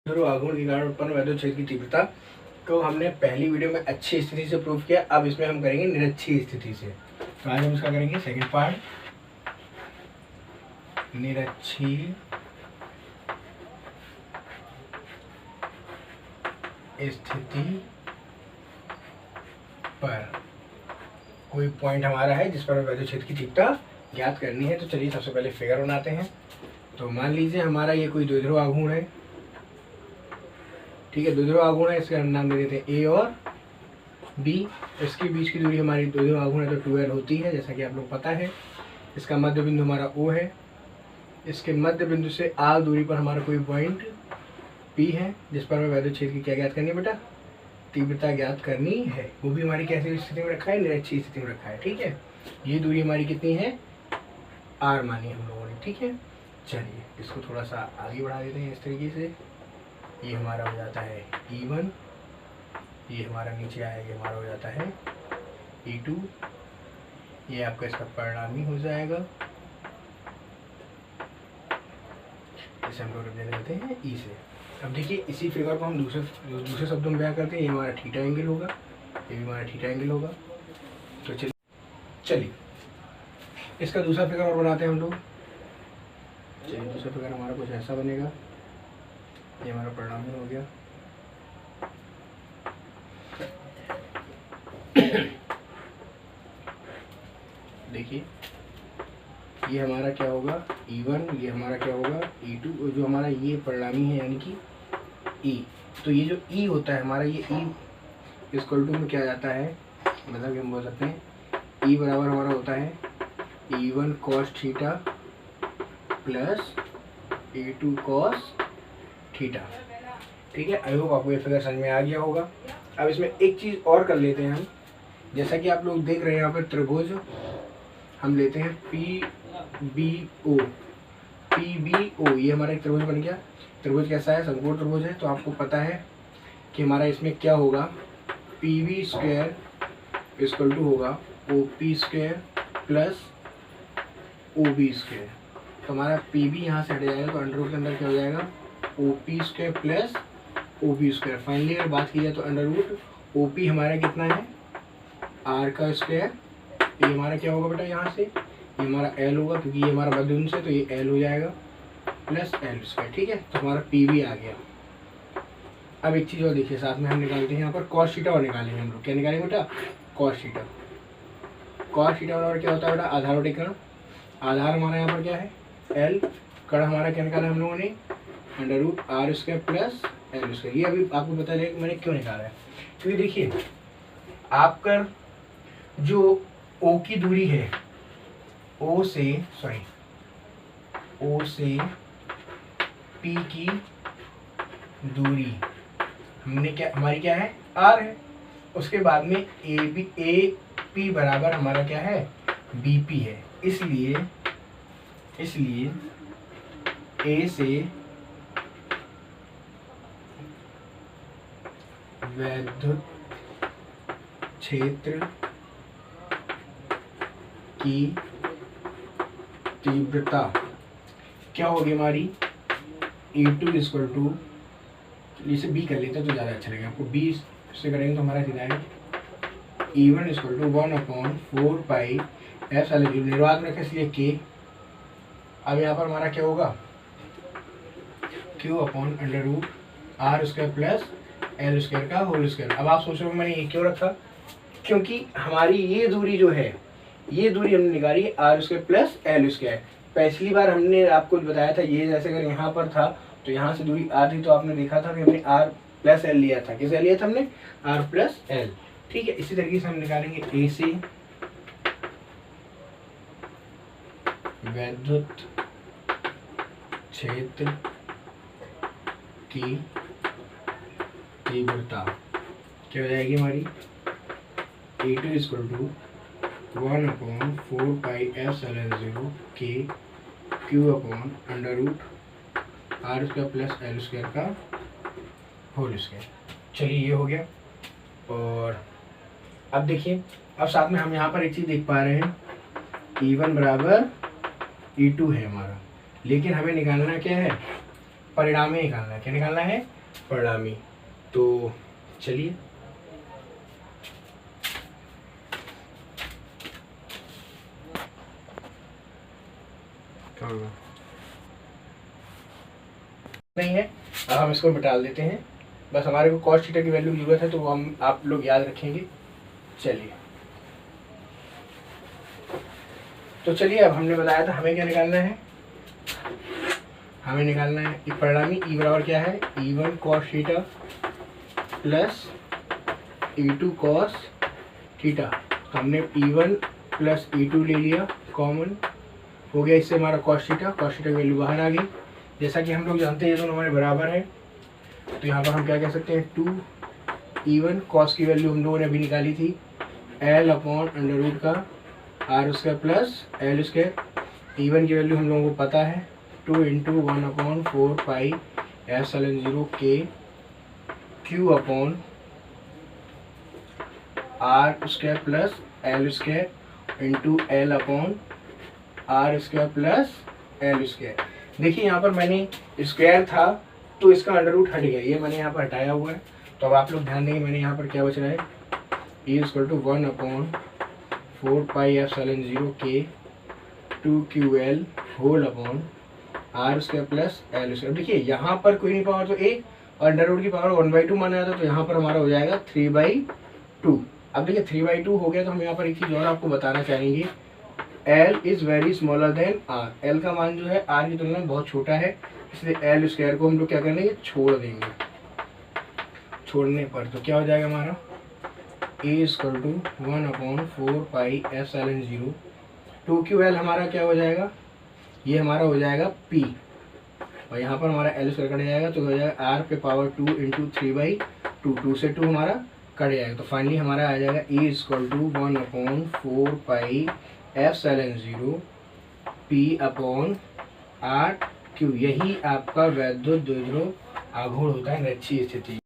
आघूर्ण के कारण उत्पन्न वैद्युत क्षेत्र की तीव्रता को हमने पहली वीडियो में अच्छी स्थिति से प्रूव किया। अब इसमें हम करेंगे निरक्षीय स्थिति से। तो आज हम इसका करेंगे सेकंड पार्ट, निरक्षीय स्थिति पर कोई पॉइंट हमारा है जिस पर वैद्युत क्षेत्र की तीव्रता ज्ञात करनी है। तो चलिए सबसे पहले फिगर बनाते हैं। तो मान लीजिए हमारा ये कोई द्विध्रुव आघूर्ण है, ठीक है, द्विध्रुव आघूर्ण है, इसका हम नाम दे देते हैं ए और बी। इसके बीच की दूरी हमारी द्विध्रुव आघूर्ण है तो 2l होती है, जैसा कि आप लोग पता है। इसका मध्य बिंदु हमारा O है, इसके मध्य बिंदु से r दूरी पर हमारा कोई पॉइंट P है जिस पर हमें वैद्युत क्षेत्र की क्या ज्ञात करनी है बेटा, तीव्रता ज्ञात करनी है। वो भी हमारी कैसी स्थिति में रखा है, निरक्षीय स्थिति में रखा है, ठीक है। ये दूरी हमारी कितनी है, r मानी हम लोगों ने, ठीक है। चलिए इसको थोड़ा सा आगे बढ़ा देते हैं इस तरीके से। ये हमारा हो जाता है E1, ये हमारा नीचे आया, ये हमारा हो जाता है E2, ये आपका इसका परिणामी हो जाएगा, इसे हम लोग दे देते हैं E से। अब देखिए इसी फिगर को हम दूसरे शब्दों में बयां करते हैं। ये हमारा थीटा एंगल होगा, ये भी हमारा थीटा एंगल होगा। तो चलिए इसका दूसरा फिगर और बनाते हैं हम लोग। चलिए दूसरा फिगर हमारा कुछ ऐसा बनेगा। ये हमारा परिणामी हो गया। देखिए ये हमारा क्या होगा E1, ये हमारा क्या होगा E2, और जो हमारा ये परिणामी है यानी कि E। तो ये जो E होता है हमारा, ये E इक्वल टू में क्या जाता है, मतलब कि हम बोल सकते हैं E बराबर हमारा होता है E1 cos theta plus E2 cos theta, ठीक है। आई होप आपको ये फिगर समझ में आ गया होगा। अब इसमें एक चीज़ और कर लेते हैं हम। जैसा कि आप लोग देख रहे हैं यहाँ पर त्रिभुज हम लेते हैं PBO, ये हमारा एक त्रिभुज बन गया। त्रिभुज कैसा है, संकोण त्रिभुज है। तो आपको पता है कि हमारा इसमें क्या होगा, PB स्क्वायर इक्वल टू होगा OP square plus OB square. तो हमारा PB यहाँ से हट जाएगा तो अंडर रूट के अंदर क्या हो जाएगा, OP square plus OB square. Finally अगर बात की जाए तो अंडर रूट OP हमारा कितना है, R का स्क्वायर। ये हमारा क्या होगा बेटा, यहाँ से ये हमारा L होगा क्योंकि ये हमारा मध्य बिंदु से, तो ये L हो जाएगा प्लस L स्क्वायर, ठीक है। तो हमारा PB आ गया। अब एक चीज़ और देखिए, साथ में हम निकालते हैं यहाँ पर cos थीटा और निकालेंगे हम लोग। क्या निकालेंगे बेटा, cos थीटा। cos थीटा और क्या होता है बेटा, आधार बटे कर्ण। आधार हमारा यहाँ पर क्या है L, कर्ण हमारा क्या निकाला हम लोगों ने, under root R square plus L square. ये अभी आपको बता दें मैंने क्यों निकाला है, क्योंकि देखिए आपका जो O की दूरी है, O से P की दूरी हमने क्या, हमारी क्या है R है। उसके बाद में AP बराबर हमारा क्या है BP है। इसलिए A से वैद्युत क्षेत्र की तीव्रता क्या होगी हमारी, E2 इक्वल टू, इसे B कर लेते हैं तो ज़्यादा अच्छा लगेगा आपको। B से करेंगे तो हमारा सीधा है E1 equal to 1/4 pi F साले जो निर्वात में रखे इसलिए K। अब यहाँ पर हमारा क्या होगा, Q upon under root R square plus L square का होल स्क्वायर। अब आप सोच रहे हो मैंने ये क्यों रखा, क्योंकि हमारी ये दूरी जो है, ये दूरी हमने निकाली है R square plus L square. पिछली बार हमने आपको बताया था, ये जैसे अगर यहाँ पर था तो यहाँ से दूरी R थी, तो आपने देखा था कि हमने R प्लस L लिया था। किसे लिया था हमने, R प्लस L, ठीक है। इसी तरीके से हम निकालेंगे A से वैद्युत क्षेत्र की तीव्रता क्या हो जाएगी हमारी, A2 equal to 1/4 pi F0 K Q upon under root R square plus L square का होल स्क्वायर। चलिए ये हो गया। और अब देखिए, अब साथ में हम यहाँ पर एक चीज़ देख पा रहे हैं, E1 बराबर E2 है हमारा, लेकिन हमें निकालना क्या है, परिणामी निकालना है। क्या निकालना है? परिणामी। तो चलिए नहीं है, अब हम इसको मिटा देते हैं। बस हमारे को cos थीटा की वैल्यू की जरूरत है, तो वो हम आप लोग याद रखेंगे। चलिए तो चलिए, अब हमने बताया था हमें क्या निकालना है। हमें निकालना है परिणामी ई बराबर क्या है? E1 cos theta plus E2 cos theta. हमने E1 प्लस E2 ले लिया कॉमन, हो गया इससे हमारा cos थीटा की वैल्यू बाहर आ गई। जैसा कि हम लोग जानते हैं ये दोनों हमारे बराबर है, तो यहाँ पर हम क्या कह सकते हैं? 2E1 cos की वैल्यू हम लोगों ने अभी निकाली थी L अपॉन अंडर रूट का R square plus L square. E1 की वैल्यू हम लोगों को पता है 2 इंटू 1 अपॉन 4 पाई एप्सिलॉन 0 के Q upon R square plus L square into L upon R square plus L square. देखिए यहाँ पर मैंने स्क्वायर था तो इसका अंडर रूट हट गया, ये मैंने यहाँ पर हटाया हुआ है। तो अब आप लोग ध्यान देंगे, मैंने यहाँ पर क्या बच रहा है? E equal to 1 upon 4 pi epsilon 0 के 2QL whole upon R square plus L square. देखिए यहाँ पर कोई नहीं पावर तो एक, और अंडर रूट की पावर 1/2 माना जाता है, तो यहाँ पर हमारा हो जाएगा 3/2। अब देखिए 3/2 हो गया, तो हम यहाँ पर एक चीज़ और आपको बताना चाहेंगे, L is very smaller than R। L का मान जो है R की तुलना में बहुत छोटा है, इसलिए L स्क्वायर को हम लोग क्या कर लेंगे? छोड़ देंगे। छोड़ने पर तो क्या हो जाएगा हमारा? A equal to 1 upon 4 pi epsilon 0 2QL हमारा क्या हो जाएगा? ये हमारा हो जाएगा P, और यहाँ पर हमारा L स्क्वायर कट जाएगा, तो हो जाएगा R पे पावर 2 इंटू 3/2, 2 से 2 हमारा कट जाएगा। तो फाइनली हमारा आ जाएगा E equal to 1 upon 4 pi epsilon 0 P upon R Q। यही आपका वैद्युत द्विध्रुव आघूर्ण होता है, निरक्षीय स्थिति।